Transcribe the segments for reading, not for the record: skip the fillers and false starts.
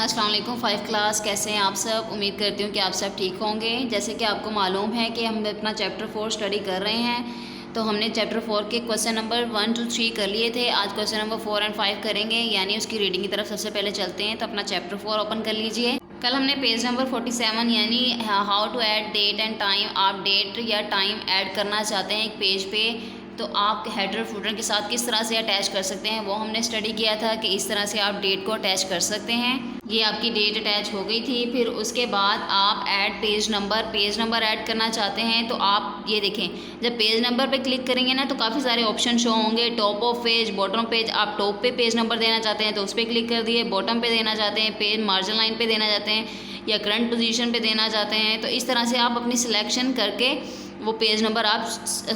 अस्सलाम वालेकुम 5 क्लास, कैसे हैं आप सब। उम्मीद करती हूँ कि आप सब ठीक होंगे। जैसे कि आपको मालूम है कि हम अपना चैप्टर 4 स्टडी कर रहे हैं, तो हमने चैप्टर 4 के क्वेश्चन नंबर 1 to 3 कर लिए थे। आज क्वेश्चन नंबर 4 और 5 करेंगे, यानी उसकी रीडिंग की तरफ सबसे पहले चलते हैं। तो अपना चैप्टर 4 ओपन कर लीजिए। कल हमने पेज नंबर 47 यानी how to add date and time, आप डेट या टाइम ऐड करना चाहते हैं एक पेज पे, तो आप हेडर फुटर के साथ किस तरह से अटैच कर सकते हैं, वो हमने स्टडी किया था कि इस तरह से आप डेट को अटैच कर सकते हैं। ये आपकी डेट अटैच हो गई थी। फिर उसके बाद आप ऐड पेज नंबर ऐड करना चाहते हैं, तो आप ये देखें, जब पेज नंबर पे क्लिक करेंगे ना तो काफ़ी सारे ऑप्शन शो होंगे। Top of page, bottom page. आप टॉप पे पेज नंबर देना चाहते हैं तो उस पर क्लिक कर दिए। बॉटम पे देना चाहते हैं, पेज मार्जिन लाइन पे देना चाहते हैं, या करंट पोजीशन पे देना चाहते हैं, तो इस तरह से आप अपनी सिलेक्शन करके वो पेज नंबर आप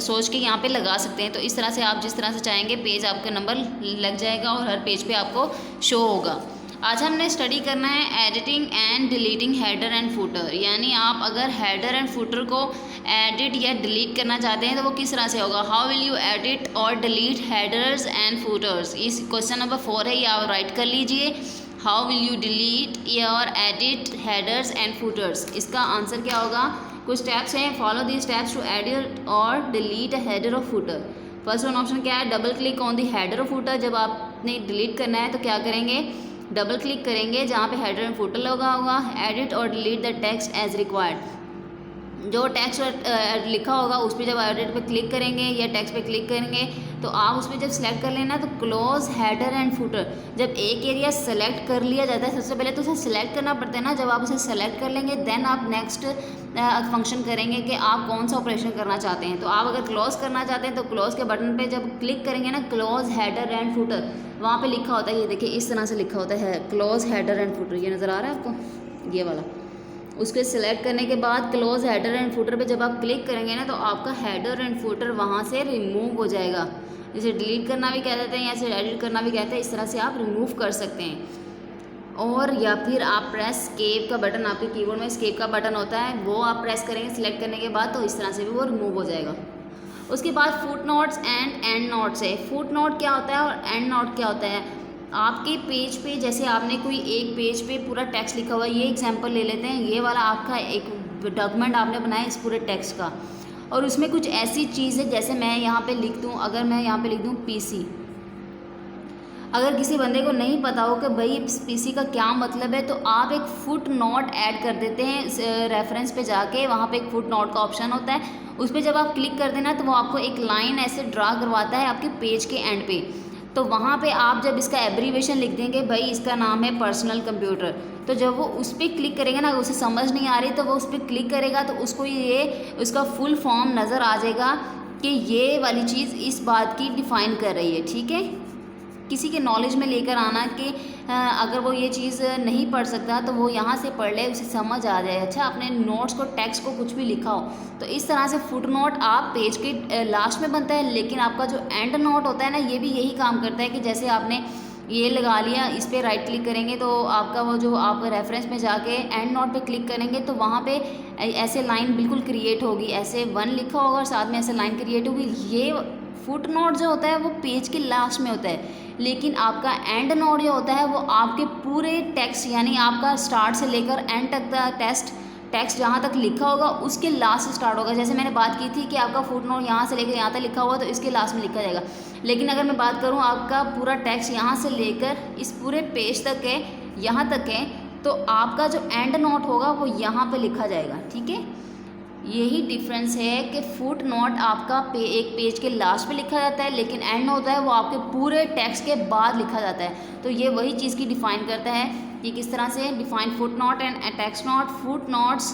सोच के यहाँ पे लगा सकते हैं। तो इस तरह से आप जिस तरह से चाहेंगे पेज आपका नंबर लग जाएगा और हर पेज पे आपको शो होगा। आज हमने स्टडी करना है editing and deleting header and footer, यानी आप अगर हेडर एंड फुटर को एडिट या डिलीट करना चाहते हैं तो वो किस तरह से होगा। हाउ विल यू एडिट और डिलीट हेडर्स एंड फुटर्स, इस क्वेश्चन नंबर 4 है, ये आप राइट कर लीजिए। हाउ विल यू डिलीट और एडिट हेडर्स एंड फुटर्स, इसका आंसर क्या होगा। कुछ स्टेप्स हैं, follow the steps to edit और डिलीट अ हेडर और फुटर। फर्स्ट वन ऑप्शन क्या है, double click on the header और फुटर। जब आपने डिलीट करना है तो क्या करेंगे, डबल क्लिक करेंगे जहाँ पे हेडर एंड फुटर लगा होगा। एडिट और delete the text as required, जो टेक्स्ट लिखा होगा उस पर जब एडिट पे क्लिक करेंगे या टेक्स्ट पे क्लिक करेंगे तो आप उस पर जब सेलेक्ट कर लेना तो क्लोज हेडर एंड फुटर। जब एक एरिया सेलेक्ट कर लिया जाता है, सबसे पहले तो उसे सेलेक्ट करना पड़ता है ना। जब आप उसे सेलेक्ट कर लेंगे देन आप नेक्स्ट फंक्शन करेंगे कि आप कौन सा ऑपरेशन करना चाहते हैं। तो आप अगर क्लोज करना चाहते हैं तो क्लोज के बटन पे जब क्लिक करेंगे ना, क्लोज हेडर एंड फुटर, वहाँ पे लिखा होता है, ये देखिए इस तरह से लिखा होता है क्लोज हेडर एंड फुटर, ये नज़र आ रहा है आपको, ये वाला। उसके सिलेक्ट करने के बाद क्लोज हेडर एंड फुटर पे जब आप क्लिक करेंगे ना तो आपका हेडर एंड फुटर वहाँ से रिमूव हो जाएगा। इसे डिलीट करना भी कह देते हैं या इसे एडिट करना भी कहते हैं, इस तरह से आप रिमूव कर सकते हैं। और या फिर आप प्रेस स्केप का बटन, आपके कीबोर्ड में स्केप का बटन होता है, वो आप प्रेस करेंगे सिलेक्ट करने के बाद, तो इस तरह से भी वो रिमूव हो जाएगा। उसके बाद foot notes and and notes है। फुट नोट क्या होता है और एंड नोट क्या होता है। आपके पेज पे जैसे आपने कोई एक पेज पे पूरा टेक्स्ट लिखा हुआ है, ये एग्जांपल ले लेते हैं, ये वाला आपका एक डॉक्यूमेंट आपने बनाया इस पूरे टेक्स्ट का, और उसमें कुछ ऐसी चीज़ है जैसे मैं यहाँ पे लिख दूँ, अगर मैं यहाँ पे लिख दूँ पीसी, अगर किसी बंदे को नहीं पता हो कि भाई पीसी का क्या मतलब है, तो आप एक फुट नोट ऐड कर देते हैं रेफरेंस पे जाके, वहाँ पे एक फुट नोट का ऑप्शन होता है, उस पर जब आप क्लिक कर देना तो वो आपको एक लाइन ऐसे ड्रा करवाता है आपके पेज के एंड पे। तो वहाँ पे आप जब इसका एब्रीवेशन लिख देंगे, भाई इसका नाम है पर्सनल कंप्यूटर, तो जब वो उस पर क्लिक करेगा ना, उसे समझ नहीं आ रही तो वो उस पर क्लिक करेगा तो उसको ये उसका फुल फॉर्म नज़र आ जाएगा कि ये वाली चीज़ इस बात की डिफ़ाइन कर रही है। ठीक है, किसी के नॉलेज में लेकर आना कि अगर वो ये चीज़ नहीं पढ़ सकता तो वो यहाँ से पढ़ ले, उसे समझ आ जाए। अच्छा, अपने नोट्स को टेक्स्ट को कुछ भी लिखा हो तो इस तरह से फुट नोट आप पेज के लास्ट में बनता है, लेकिन आपका जो एंड नोट होता है ना, ये भी यही काम करता है कि जैसे आपने ये लगा लिया, इस पर राइट क्लिक करेंगे तो आपका वो जो आप रेफरेंस में जाके एंड नोट पे क्लिक करेंगे तो वहाँ पे ऐसे लाइन बिल्कुल क्रिएट होगी, ऐसे 1 लिखा होगा और साथ में ऐसे लाइन क्रिएट होगी। ये फुट नोट जो होता है वो पेज के लास्ट में होता है, लेकिन आपका एंड नोट जो होता है वो आपके पूरे टेक्स्ट, यानी आपका स्टार्ट से लेकर एंड तक का टेक्स्ट जहाँ तक लिखा होगा उसके लास्ट से स्टार्ट होगा। जैसे मैंने बात की थी कि आपका फुट नोट यहाँ से लेकर यहाँ तक लिखा हुआ तो इसके लास्ट में लिखा जाएगा, लेकिन अगर मैं बात करूँ आपका पूरा टेक्स्ट यहाँ से लेकर इस पूरे पेज तक है, यहाँ तक है, तो आपका जो एंड नोट होगा वो यहाँ पर लिखा जाएगा। ठीक है, यही डिफरेंस है कि फुट नोट आपका एक पेज के लास्ट पे लिखा जाता है, लेकिन एंड होता है वो आपके पूरे टेक्स्ट के बाद लिखा जाता है। तो ये वही चीज़ की डिफ़ाइन करता है कि किस तरह से define footnote and text note. Footnotes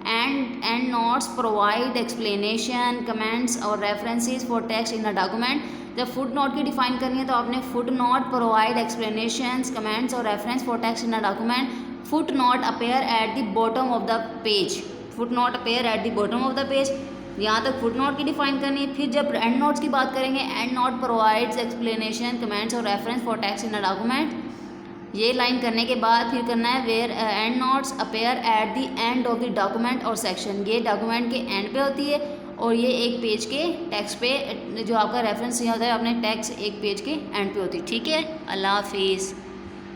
endnotes provide explanation, comments और references for text in a document. जब फुट नोट की डिफ़ाइन करनी है तो आपने footnote provide explanation, comments और reference for text in a document. Footnote appear at the bottom of the page, footnote appear at the bottom of the page. यहाँ तक foot note की define करनी है। फिर जब and notes की बात करेंगे, endnote provides explanation, comments और reference for text in a document. ये लाइन करने के बाद फिर करना है where endnotes appear at the end of the document और सेक्शन। ये डॉक्यूमेंट के एंड पे होती है और ये एक पेज के टेक्स्ट पे जो आपका रेफरेंस यहाँ होता है अपने टेक्स्ट एक पेज के एंड पे होती है। ठीक है, अल्लाह हाफिज़।